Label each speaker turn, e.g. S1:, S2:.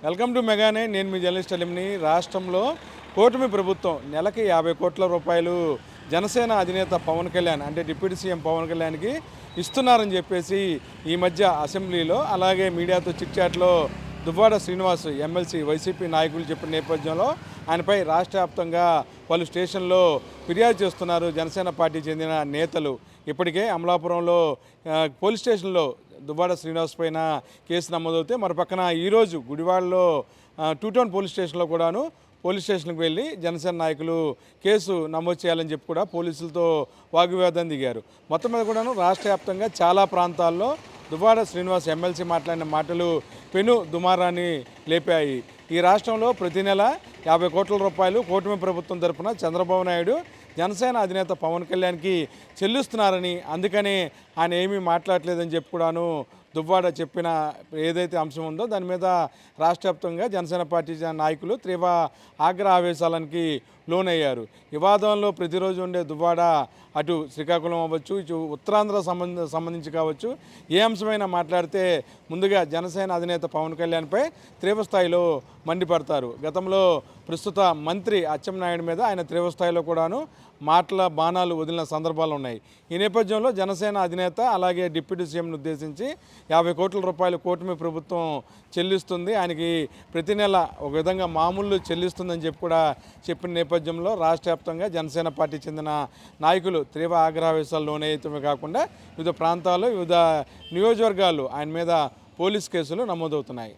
S1: Welcome to మెగానే. నేను మీ journalist అలిమిని. రాష్ట్రంలో కూటమి ప్రభుత్వం నెలకి 50 కోట్ల రూపాయలు జనసేన అధినేత పవన్ కళ్యాణ్ అంటే డిప్యూటీ సీఎం పవన్ కళ్యాణ్కి ఇస్తున్నారని చెప్పేసి ఈ మధ్య అసెంబ్లీలో అలాగే మీడియాతో చిట్చాట్లో దువ్వాడ శ్రీనివాస్ ఎమ్మెల్సీ వైసీపీ నాయకులు చెప్పిన నేపథ్యంలో ఆయనపై రాష్ట్ర వ్యాప్తంగా పలు స్టేషన్లో ఫిర్యాదు చేస్తున్నారు జనసేన పార్టీ చెందిన నేతలు. ఇప్పటికే అమలాపురంలో పోలీస్ స్టేషన్లో దువ్వాడ శ్రీనివాస్ పైన కేసు నమోదవుతే మరోపక్కన ఈరోజు గుడివాడలో టూ టౌన్ పోలీస్ స్టేషన్లో కూడాను పోలీస్ స్టేషన్కి వెళ్ళి జనసేన నాయకులు కేసు నమోదు చేయాలని చెప్పి కూడా పోలీసులతో వాగ్వివాదం దిగారు. మొత్తం మీద కూడాను రాష్ట్ర వ్యాప్తంగా చాలా ప్రాంతాల్లో దువ్వాడ శ్రీనివాస్ ఎమ్మెల్సీ మాట్లాడిన మాటలు పెను దుమారాన్ని లేపాయి. ఈ రాష్ట్రంలో ప్రతి నెల 50 కోట్ల రూపాయలు కూటమి ప్రభుత్వం తరఫున చంద్రబాబు నాయుడు జనసేన అధినేత పవన్ కళ్యాణ్కి చెల్లిస్తున్నారని, అందుకనే ఆయన ఏమీ మాట్లాడలేదని చెప్పి కూడాను దువ్వాడ చెప్పిన ఏదైతే అంశం ఉందో దాని మీద రాష్ట్ర వ్యాప్తంగా జనసేన పార్టీ నాయకులు తీవ్ర ఆగ్రహావేశాలకి లోనయ్యారు. వివాదంలో ప్రతిరోజు ఉండే దువ్వాడ అటు శ్రీకాకుళం అవ్వచ్చు, ఇటు ఉత్తరాంధ్ర సంబంధించి కావచ్చు, ఏ అంశమైనా మాట్లాడితే ముందుగా జనసేన అధినేత పవన్ కళ్యాణ్పై తీవ్రస్థాయిలో మండిపడతారు. గతంలో ప్రస్తుత మంత్రి అచ్చెన్నాయుడు మీద ఆయన తీవ్రస్థాయిలో కూడాను మాటల బాణాలు వదిలిన సందర్భాలు ఉన్నాయి. ఈ నేపథ్యంలో జనసేన అధినేత అలాగే డిప్యూటీ సీఎంను ఉద్దేశించి 50 కోట్ల రూపాయలు కూటమి ప్రభుత్వం చెల్లిస్తుంది, ఆయనకి ప్రతి నెల ఒక విధంగా మామూలు చెల్లిస్తుందని చెప్పి కూడా చెప్పిన నేపథ్యంలో రాష్ట్ర వ్యాప్తంగా జనసేన పార్టీ చెందిన నాయకులు తీవ్ర ఆగ్రహావేశాలు లోనైతమే కాకుండా వివిధ ప్రాంతాల్లో వివిధ నియోజకవర్గాల్లో ఆయన మీద పోలీస్ కేసులు నమోదవుతున్నాయి.